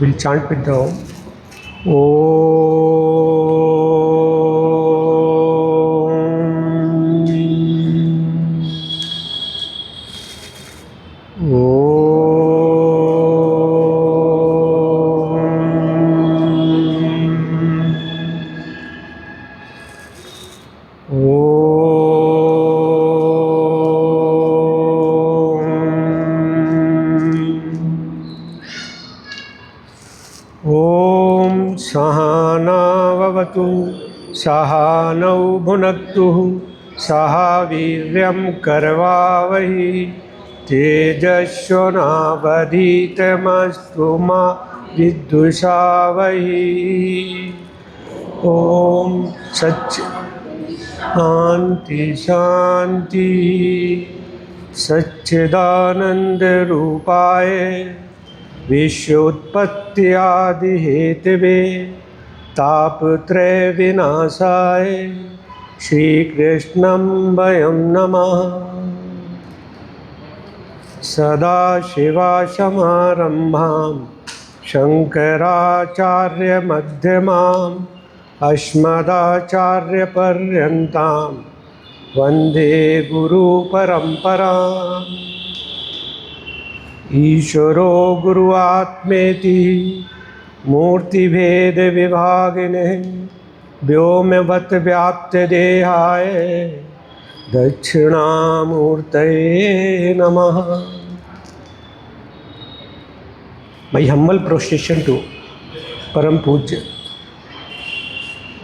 We'll chant with the Om. सहनावतु सहनौ भुनक्तु सह वीर्यं करवावहै तेजस्विनावधीतमस्तु मा विद्विषावहै। ओम शांति शांति सच्चिदानंद रूपाय विश्वोत्पत्त्यादि हेतवे तापत्रय विनाशाय श्रीकृष्णं वयं नमः। सदाशिवसमारम्भां शङ्कराचार्यमध्यमाम् अस्मदाचार्यपर्यन्तां वन्दे गुरुपरम्पराम्। ईश्वरो गुरुआत्मेति मूर्तिभेदविभागिने व्योमवत् व्याप्तदेहाय दक्षिणामूर्तये नमः। My humble prostration to Param Pujya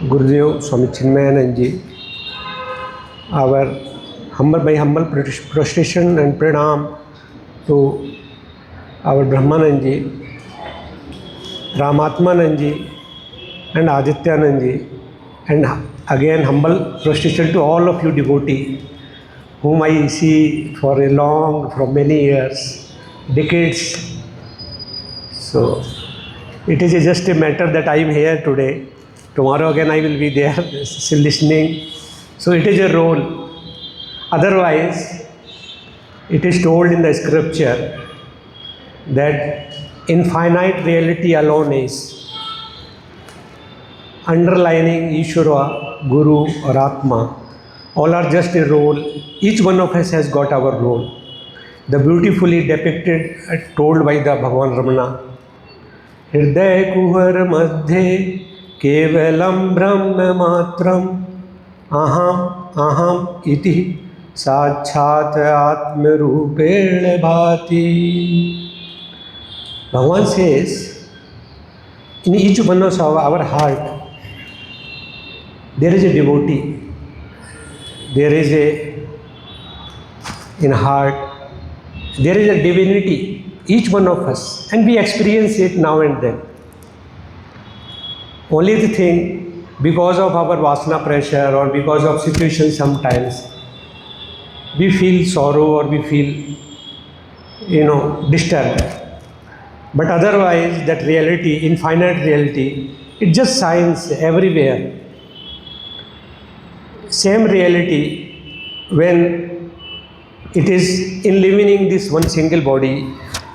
Gurudev Swami Chinmayanand Ji. My humble prostration and pranam to our Brahmanand Ji, Ramatmanand Ji and Adityanand Ji, and again humble prostration to all of you devotees whom I see for many years, decades. So it is just a matter that I am here today. Tomorrow again I will be there still listening. So it is a role. Otherwise, it is told in the scripture that infinite reality alone is underlining Ishvara, Guru or Atma. All are just a role. Each one of us has got our role. The beautifully depicted, told by the Bhagavan Ramana. हृदय कुहर मध्ये केवलं ब्रह्म मात्रम अहम अहम इति साक्षात आत्मरूपेण भाति. Bhagavan says, in each one of our heart, there is a devotee. There is in heart, there is a divinity. Each one of us, and we experience it now and then. Only the thing, because of our vasana pressure or because of situation sometimes, we feel sorrow or we feel, disturbed. But otherwise, that reality, infinite reality, it just shines everywhere. Same reality, when it is enlivening this one single body,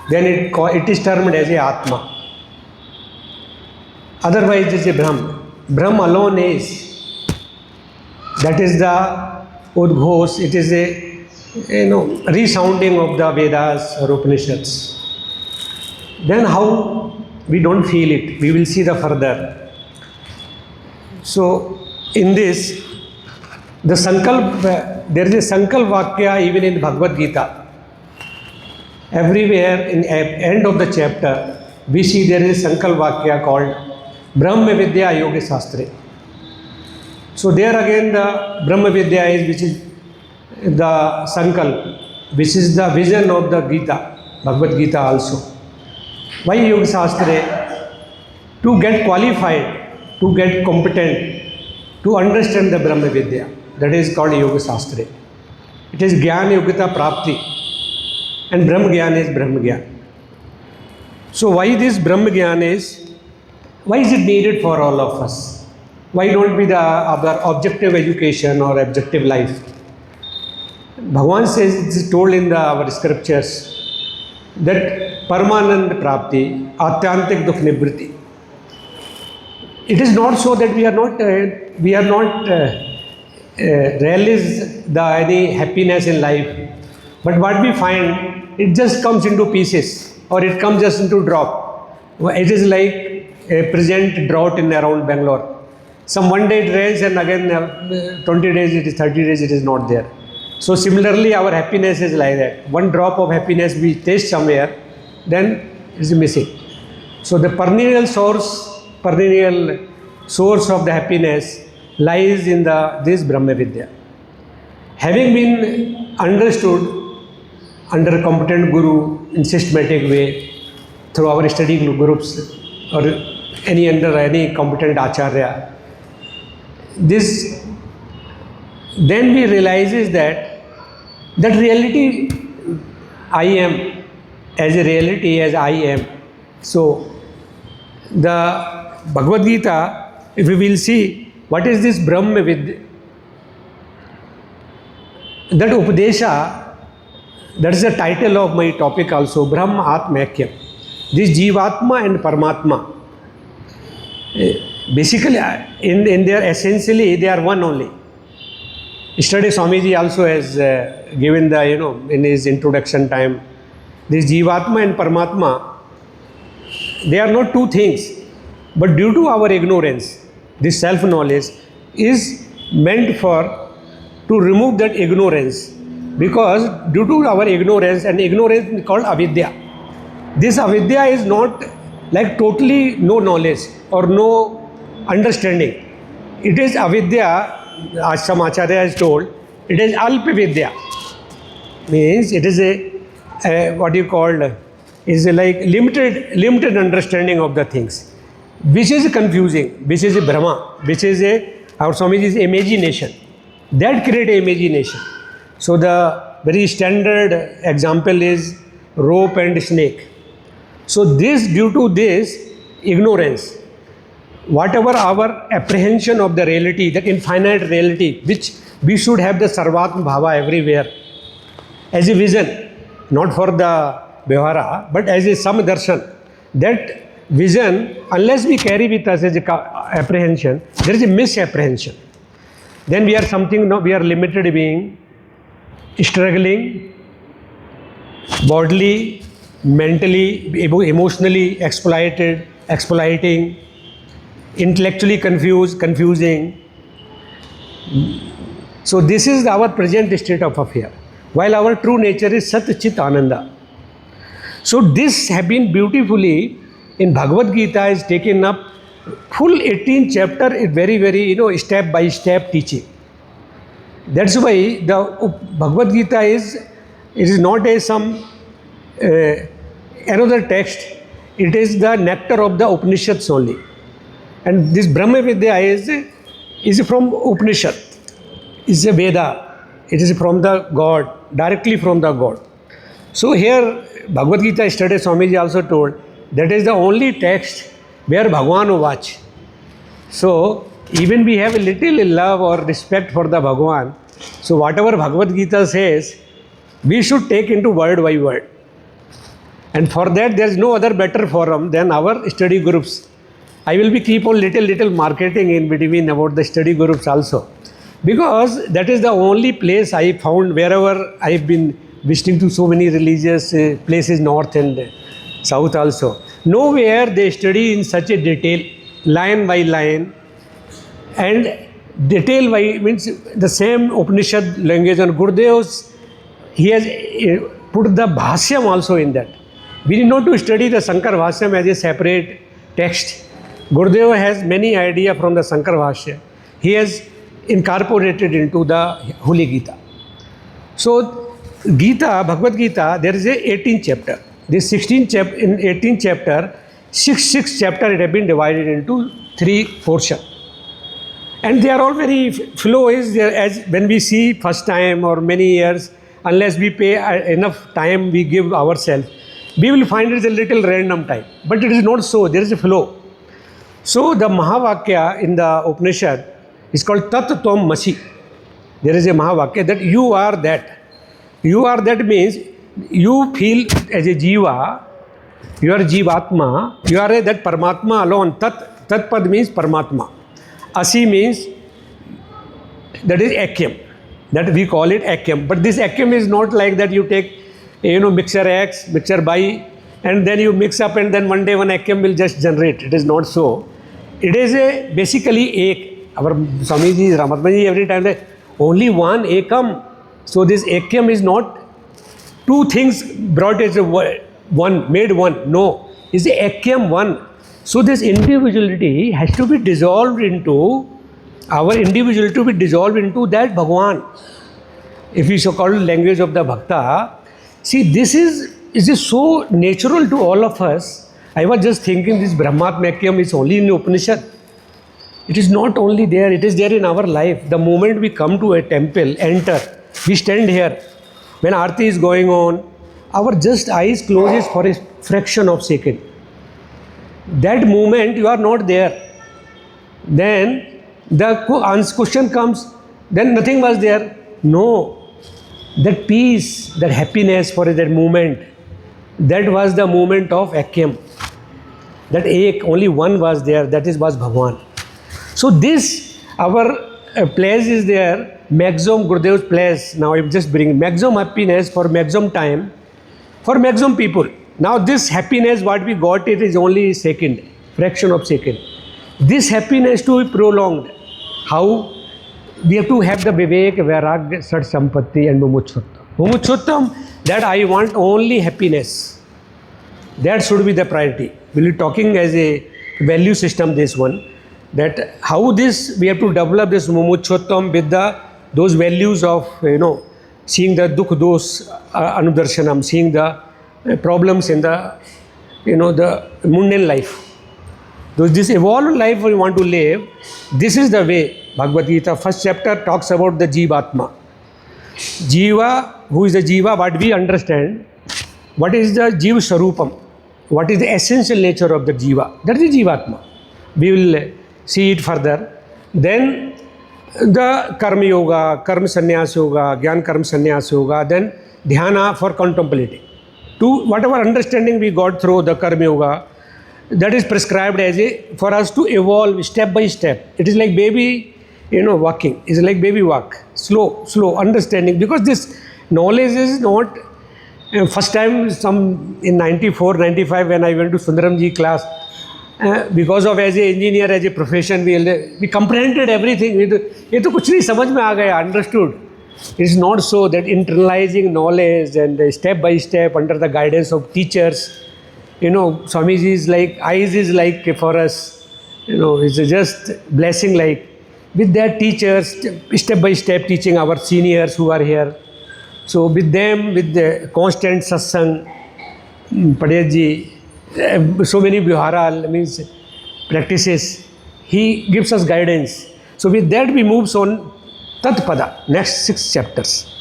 then it is termed as a Atma. Otherwise it is a Brahma. Brahma alone is. That is the Udghos. It is a resounding of the Vedas or Upanishads. Then how we don't feel it? We will see the further. So in this, the Sankalp, there is a Sankalp Vakya even in Bhagavad Gita. Everywhere in end of the chapter, we see there is a Sankalp Vakya called Brahma Vidya Yoga Shastra. So there again the Brahma Vidya is, which is the Sankalp, which is the vision of the Gita, Bhagavad Gita also. Why Yoga Shastra? To get qualified, to get competent, to understand the Brahma Vidya. That is called Yoga Shastra. It is Jnana Yogita Prapti. And Brahma Gyan is Brahma Gyan. So why this Brahma Gyan is it needed for all of us? Why don't be the other objective education or objective life? Bhagavan says, it is told in our scriptures that Paramanand Prapti, Atyantik Dukh Nivritti. It is not so that we are not realize any happiness in life, but what we find, it just comes into pieces or it comes just into drop. It is like a present drought in around Bangalore. Some one day it rains and again 20 days it is 30 days it is not there. So similarly our happiness is like that. One drop of happiness we taste somewhere, then it is missing. So the perennial source of the happiness lies in this Brahma Vidya. Having been understood under a competent guru in systematic way through our study groups or under any competent acharya, then we realizes that reality I am, as a reality as I am. So the Bhagavad Gita, if we will see what is this Brahma Vidya, that Upadesha, that is the title of my topic also, Brahma Atma Aikyam. This Jivatma and Paramatma, basically in their essentially they are one only. Yesterday Swamiji also has given the, in his introduction time, this Jivatma and Paramatma, they are not two things, but due to our ignorance, this self-knowledge is meant to remove that ignorance, because due to our ignorance, and ignorance is called avidya. This avidya is not like totally no knowledge or no understanding. It is avidya, as some acharya has told, it is alpa vidya. Means it is what you call is like limited understanding of the things, which is confusing, which is a Brahma, which is our Swamiji's imagination. That create imagination. So the very standard example is rope and snake. So due to this ignorance, whatever our apprehension of the reality, that infinite reality, which we should have the Sarvatma Bhava everywhere, as a vision, not for the Vyavahara, but as a Samdarshan. That vision, unless we carry with us as a apprehension, there is a misapprehension. Then we are limited being, struggling, bodily, mentally, emotionally exploiting, intellectually confusing. So this is our present state of affair, while our true nature is Sat Chit Ananda. So this has been beautifully in Bhagavad Gita is taken up. Full 18th chapter is very step by step teaching. That's why the Bhagavad Gita is not some another text. It is the nectar of the Upanishads only. And this Brahma Vidya is from Upanishad. Is a Veda. It is from the God, directly from the God. So here Bhagavad Gita yesterday Swamiji also told that is the only text where Bhagwan watch. So even we have a little love or respect for the Bhagwan. So whatever Bhagavad Gita says, we should take into word by word. And for that there is no other better forum than our study groups. I will be keep on little marketing in between about the study groups also. Because that is the only place I found wherever I have been visiting to so many religious places, north and south also. Nowhere they study in such a detail, line by line, and detail by means the same Upanishad language. And Gurudev's, he has put the Bhashyam also in that. We need not to study the Shankar Bhashyam as a separate text. Gurudev has many ideas from the Shankar Bhashya. He has incorporated into the Holy Gita. So Gita, Bhagavad Gita, there is a 18th chapter. This 16th chapter, in 18th chapter, six chapters have been divided into 3 portions. And they are all very flow is there, as when we see first time or many years, unless we pay enough time we give ourselves, we will find it is a little random time. But it is not so, there is a flow. So the Mahavakya in the Upanishad is called Tat Tvam Masi. There is a Mahavakya that you are that. You are that means you feel as a jiva You are Jivatma, you are that Paramatma alone. Tat Pad means Paramatma. Asi means, that is Aikyam. That we call it Aikyam. But this Aikyam is not like that you take, mixture X, mixture Y, and then you mix up and then one day one Aikyam will just generate. It is not so. It is basically Ek. Our Swamiji, Ramatmaji, every time they only one Ekam. So this Aikyam is not two things brought as a one, made one. No, it's the Aikyam one. So this individuality has to be dissolved into, our individuality to be dissolved into that Bhagwan. If we so called language of the Bhakta, see, this is just so natural to all of us. I was just thinking this Brahmatma Aikyam is only in the Upanishad. It is not only there, it is there in our life. The moment we come to a temple, enter, we stand here. When Aarti is going on, our just eyes closes for a fraction of second. That moment you are not there. Then the question comes, then nothing was there. No. That peace, that happiness for that moment, that was the moment of Aikyam. That Ek, only one was there, that was Bhagwan. So this, our place is there, maximum Gurudev's place. Now I'm just bringing maximum happiness for maximum time, for maximum people. Now this happiness, what we got, it is only a second, fraction of second. This happiness to be prolonged. How? We have to have the Vivek, Vairagya, Sat Sampatti and Mumutsutam. Mumutsutam, that I want only happiness. That should be the priority. We'll be talking as a value system, this one. That how this, we have to develop this Mumutsutam with those values of, seeing the Dukh Dos Anudarshanam, seeing the problems in the, the mundane life. This evolved life we want to live, this is the way. Bhagavad Gita, first chapter talks about the Jivatma. Jiva, who is the Jiva, what we understand, what is the Jiva Swarupam, what is the essential nature of the Jiva, that is Jivatma. We will see it further. Then the Karma Yoga, Karma Sannyas Yoga, Gyan Karma Sannyas Yoga, then Dhyana for contemplating. To whatever understanding we got through the Karma Yoga, that is prescribed as for us to evolve step by step. It is like baby, walking. It's like baby walk. Slow understanding. Because this knowledge is not, first time in 94, 95 when I went to Sundaramji class, because of as a engineer, as a profession, we comprehended everything. ये तो कुछ नहीं समझ में आ गया, understood. It's not so that internalizing knowledge and step by step under the guidance of teachers, Swamiji is like, eyes is like for us, it's just blessing like. With that teachers, step by step teaching our seniors who are here. So with them, with the constant satsang, Padetji, so many Vihara, means practices, he gives us guidance. So with that we move on Tatpada, next 6 chapters.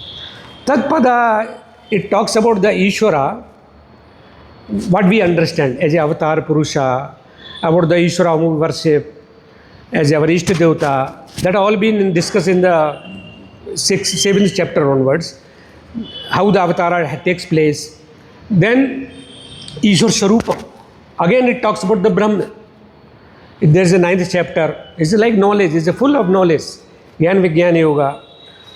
Tatpada, it talks about the Ishvara, what we understand as a avatar Purusha, about the Ishvara whom we worship, as our Ishta Devata, that all been discussed in the 7th chapter onwards, how the avatara takes place. Then Ishwar Swarupam, again it talks about the Brahma. There is a 9th chapter, it's like knowledge, it's full of knowledge, Gyan Vigyan Yoga.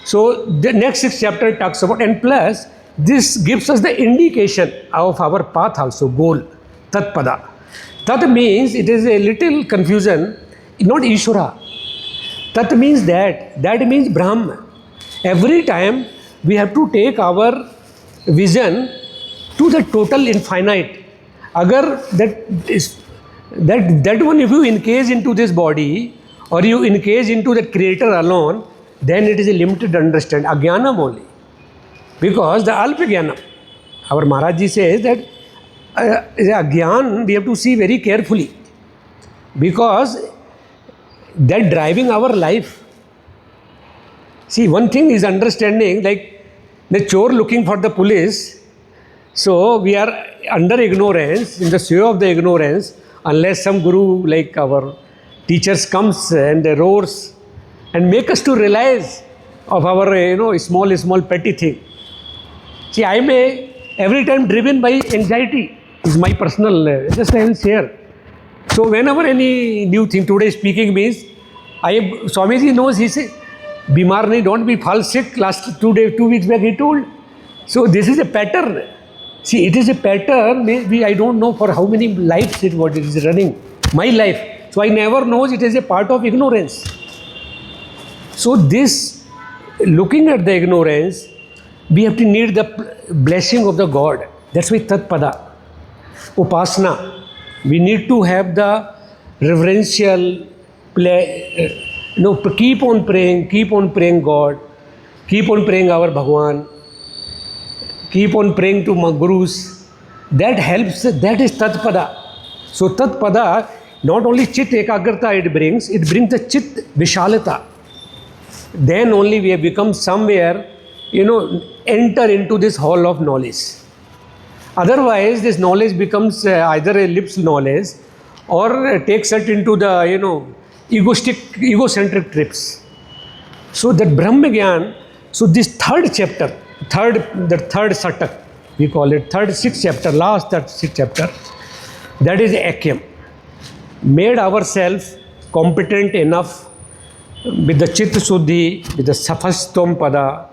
So the next 6th chapter talks about, and plus this gives us the indication of our path also, goal, Tatpada. Tat means, it is a little confusion, not Ishvara. Tat means that means Brahma. Every time we have to take our vision to the total infinite. Agar that one, if you engage into this body or you engage into the creator alone, then it is a limited understanding, Agyanam only. Because the Alpa Gyanam, our Maharaj says that Agyan we have to see very carefully. Because that driving our life. See, one thing is understanding, like the chore looking for the police. So we are under ignorance, in the sway of the ignorance, unless some guru like our teachers comes and roars and make us to realize of our small petty thing. See, I may every time driven by anxiety. It's my personal, just I will share. So whenever any new thing, today speaking means, Swamiji knows, he said, Bimar nahi, don't be fall sick. Last 2 weeks back he told. So this is a pattern. See, it is a pattern. Maybe I don't know for how many lives it is running. My life. So I never knows it is a part of ignorance. So this, looking at the ignorance, we have to need the blessing of the God. That's why Tat Pada, Upasana. We need to have the reverential play. Keep on praying God, keep on praying our Bhagwan, keep on praying to my Gurus. That helps, that is Tat Pada. So Tat Pada, not only Chit Ekagrata it brings the Chit Vishalata. Then only we have become somewhere, enter into this hall of knowledge. Otherwise, this knowledge becomes either a lips knowledge or takes us into the, egocentric trips. So that Brahma Gyan, so this third chapter, the third Satak, we call it, sixth chapter, last sixth chapter, that is Aikyam. Made ourselves competent enough with the Chitta Suddhi, with the Safastom Pada,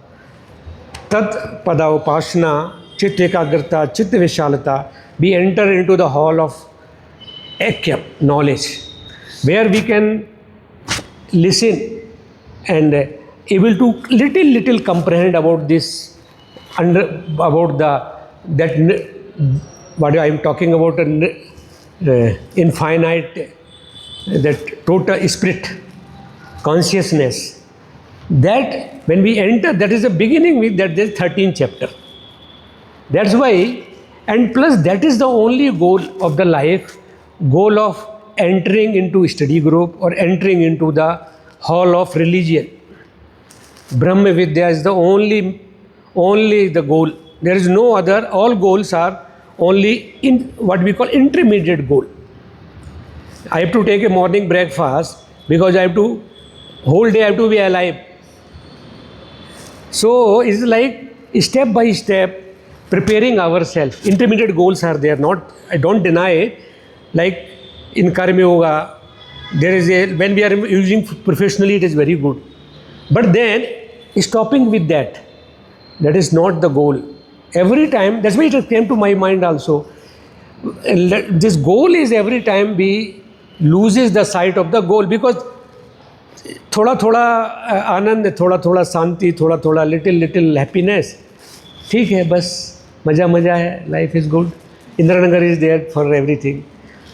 Tat Pada Upasana, Chit Ekagrata, Chitta Vishalata, we enter into the hall of Aikyam, knowledge, where we can listen and able to little comprehend about this, about that what I am talking about, infinite, that total spirit, consciousness. That when we enter, that is the beginning with that there is 13th chapter. That's why, and plus that is the only goal of the life, goal of entering into study group or entering into the hall of religion. Brahma Vidya is the only the goal. There is no other. All goals are only in what we call intermediate goal. I have to take a morning breakfast because whole day I have to be alive. So it's like step by step preparing ourselves. Intermediate goals are there. I don't deny it. Like in Karma Yoga, there is when we are using professionally, it is very good. But then stopping with that is not the goal. Every time, that's why it came to my mind also. This goal is every time we loses the sight of the goal, because thoda आनंद, थोड़ा शांति, थोड़ा little happiness. ठीक है, बस मजा है, life is good. Indranagar is there for everything.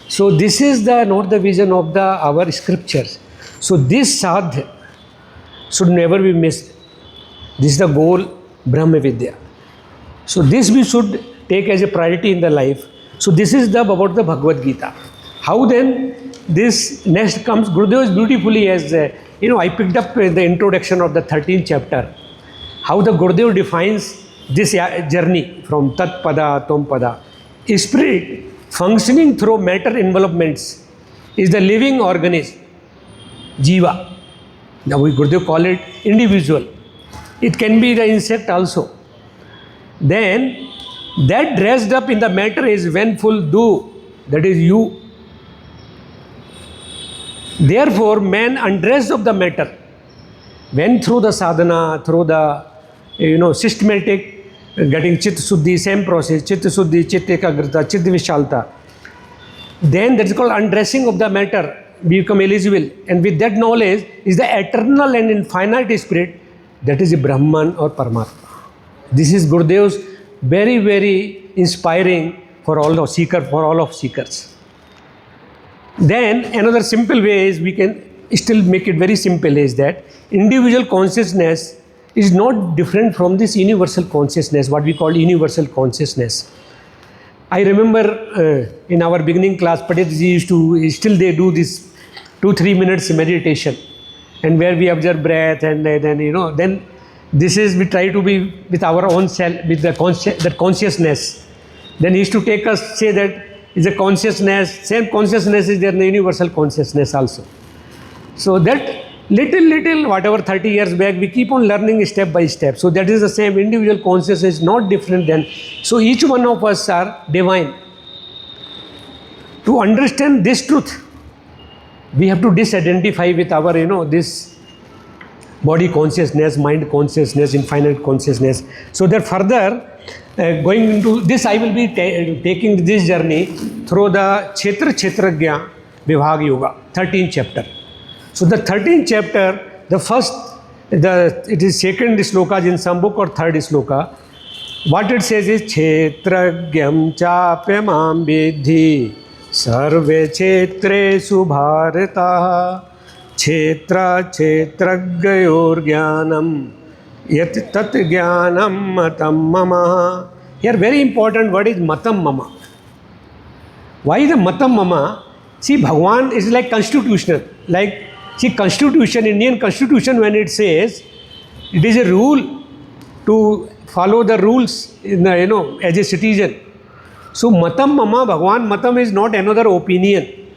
So this is not the vision of our scriptures. So this sadhya should never be missed. This is the goal, Brahma Vidya. So this we should take as a priority in the life. So this is about the Bhagavad Gita. How then this next comes, Gurudev is beautifully as, I picked up the introduction of the 13th chapter, how the Gurudev defines this journey from Tat Pada, Tom Pada. Spirit functioning through matter envelopments is the living organism, Jiva. Now we Gurudev call it individual. It can be the insect also. Then that dressed up in the matter is vengeful do, that is you. Therefore, man undressed of the matter, when through the sadhana, through the systematic getting Chitta Suddhi, same process, Chitta Suddhi, Chitta Ekagrata, Chitta Vishalta, then that is called undressing of the matter, we become eligible. And with that knowledge is the eternal and infinite spirit, that is the Brahman or Paramatma. This is Gurudev's very, very inspiring for all of seekers. Then another simple way is we can still make it very simple, is that individual consciousness is not different from this universal consciousness, what we call universal consciousness. I remember in our beginning class, Panditji used to, still they do this 2-3 minutes meditation, and where we observe breath, and then this is, we try to be with our own self, with the consciousness. Then he used to take us, say that is a consciousness, same consciousness is there in the universal consciousness also. So that little, whatever 30 years back, we keep on learning step by step. So that is the same, individual consciousness is not different than, so each one of us are divine. To understand this truth, we have to disidentify with our, this body consciousness, mind consciousness, infinite consciousness. So that further, going into this, I will be taking this journey through the Kshetra Vibhag Yoga, 13th chapter. So the 13th chapter, it is second sloka in some book or third sloka. What it says is Kshetragyam chapyamam vidhi sarve kshetresu bharata kshetra kshetragyayor jnanam yat tat jnanam matam mama. Here very important word is matam mama. Why the matam mama? See, Bhagwan is like constitutional. Like, see, constitution, Indian constitution, when it says, it is a rule to follow the rules, as a citizen. So, matam mama, Bhagwan matam is not another opinion.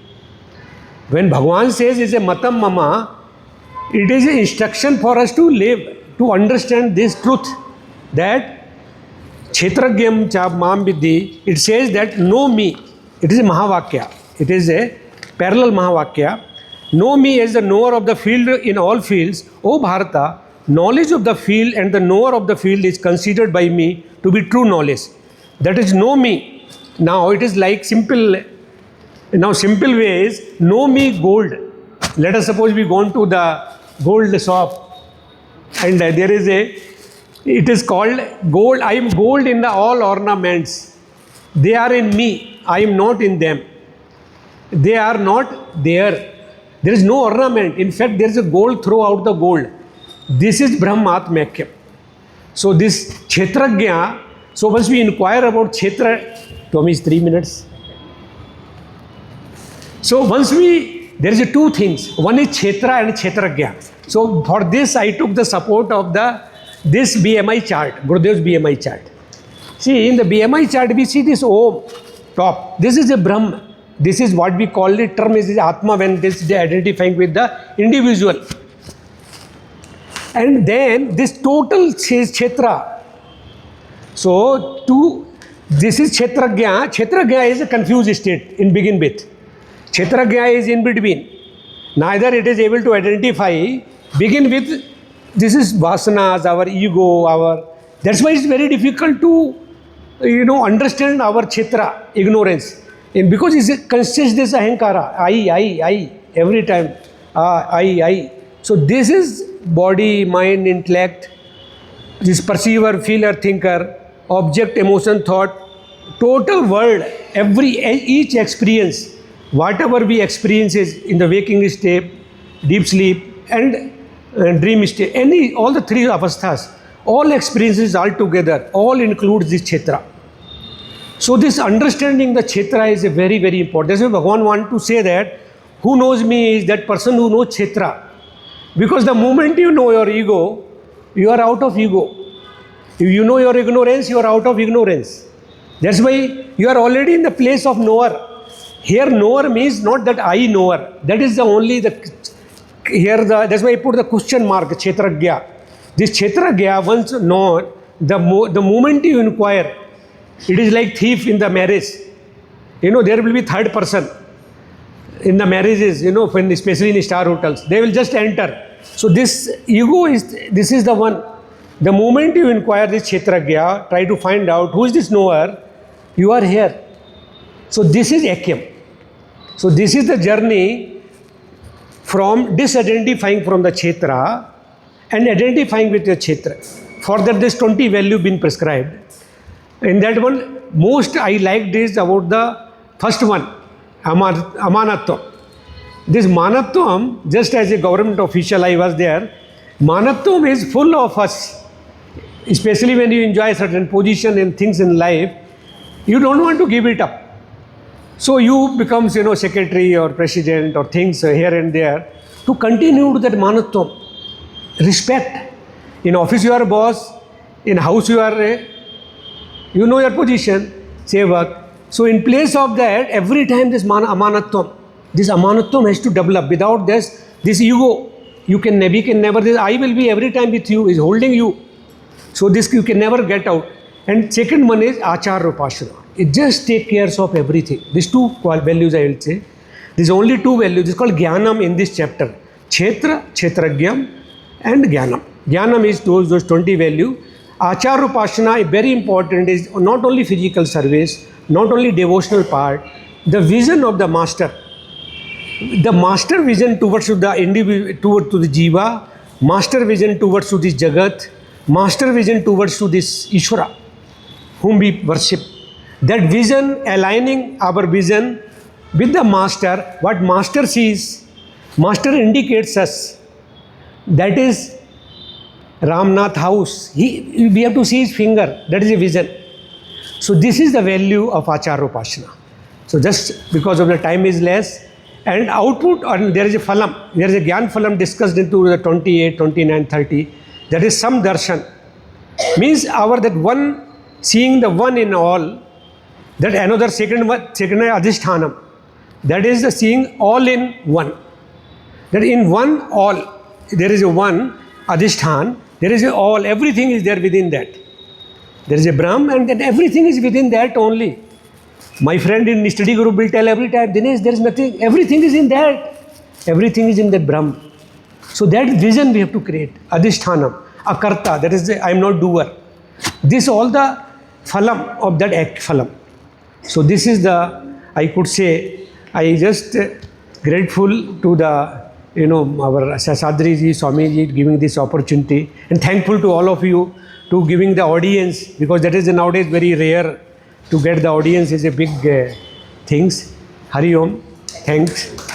When Bhagwan says it's a matam mama, it is an instruction for us to live, to understand this truth, that Kshetragyam chapyamam vidhi, it says that know me. It is a Mahavakya. It is a parallel Mahavakya. Know me as the knower of the field in all fields. O Bharata, knowledge of the field and the knower of the field is considered by me to be true knowledge. That is, know me. Now it is like simple way is, know me gold. Let us suppose we go to the gold shop and there is it is called gold. I am gold in the all ornaments. They are in me. I am not in them. They are not there. There is no ornament. In fact, there is a gold throughout the gold. This is Brahma Atma Aikyam. So this Kshetragya, so once we inquire about Kshetra, Tommy is 3 minutes. So there is two things. One is Kshetra and Kshetragya. So for this, I took the support of this BMI chart, Gurudev's BMI chart. See, in the BMI chart, we see this Om top. This is a Brahma. This is what we call the term is Atma when this is identifying with the individual. And then this total says Kshetra. So this is Kshetragya. Kshetragya is a confused state in begin with. Kshetragya is in between. Neither it is able to identify. Begin with, this is vasanas, our ego, that's why it's very difficult to, understand our Kshetra, ignorance. And because it's consciousness ahankara, I, every time, I. So this is body, mind, intellect, this perceiver, feeler, thinker, object, emotion, thought, total world, each experience, whatever we experience is in the waking state, deep sleep and dream state, all the three avasthas, all experiences all together, all includes this Kshetra. So this understanding the Kshetra is a very, very important. That's why Bhagavan wants to say that who knows me is that person who knows Kshetra. Because the moment you know your ego, you are out of ego. If you know your ignorance, you are out of ignorance. That's why you are already in the place of knower. Here knower means not that I knower. That is the only, that's why I put the question mark, Kshetragya. This Kshetragya, once known, the moment you inquire, it is like thief in the marriage. There will be third person in the marriages, especially in star hotels. They will just enter. So this ego this is the one. The moment you inquire this Kshetragya, try to find out who is this knower, you are here. So this is Aikyam. So this is the journey from disidentifying from the Kshetra and identifying with your Kshetra. For that, there's 20 value been prescribed. In that one, most I liked is about the first one, Amanatvam. This Manatvam, just as a government official I was there, Manatvam is full of us. Especially when you enjoy certain position and things in life, you don't want to give it up. So you become, secretary or president or things here and there to continue to that Manatvam. Respect. In office you are a boss, in house you are you know your position, sevak. So in place of that, every time this amanatvam has to develop. Without this ego, we can never, this I will be every time with you, is holding you. So this you can never get out. And second one is achar upasana. It just takes care of everything. These two values I will say. There's only two values. It's called Jnanam in this chapter. Kshetra, Kshetragyam and Jnanam. Jnanam is those 20 values. Achar Upasana is very important, is not only physical service, not only devotional part, the vision of the master. The master vision towards the individual, towards to the jiva, master vision towards to this jagat, master vision towards to this Ishvara, whom we worship. That vision, aligning our vision with the master, what master sees, master indicates us. That is Ramnath house. We have to see his finger. That is a vision. So this is the value of Acharopasana. So just because of the time is less, and output, and there is a phalam, there is a Gyan phalam discussed into the 28, 29, 30. That is some darshan. Means our that one, seeing the one in all, that another second adhishthanam. That is the seeing all in one. That in one all, there is a one adhishthan, there is a all, everything is there within that. There is a Brahma and then everything is within that only. My friend in study group will tell every time, Dinesh, there is nothing, everything is in that. Everything is in that Brahma. So that vision we have to create. Adhishthanam, akarta, that is I am not doer. This all the phalam of that act phalam. So this is the, I could say, I just grateful to the, our Sadri ji, Swami ji giving this opportunity, and thankful to all of you to giving the audience, because that is nowadays very rare to get the audience is a big things. Hari Om. Thanks.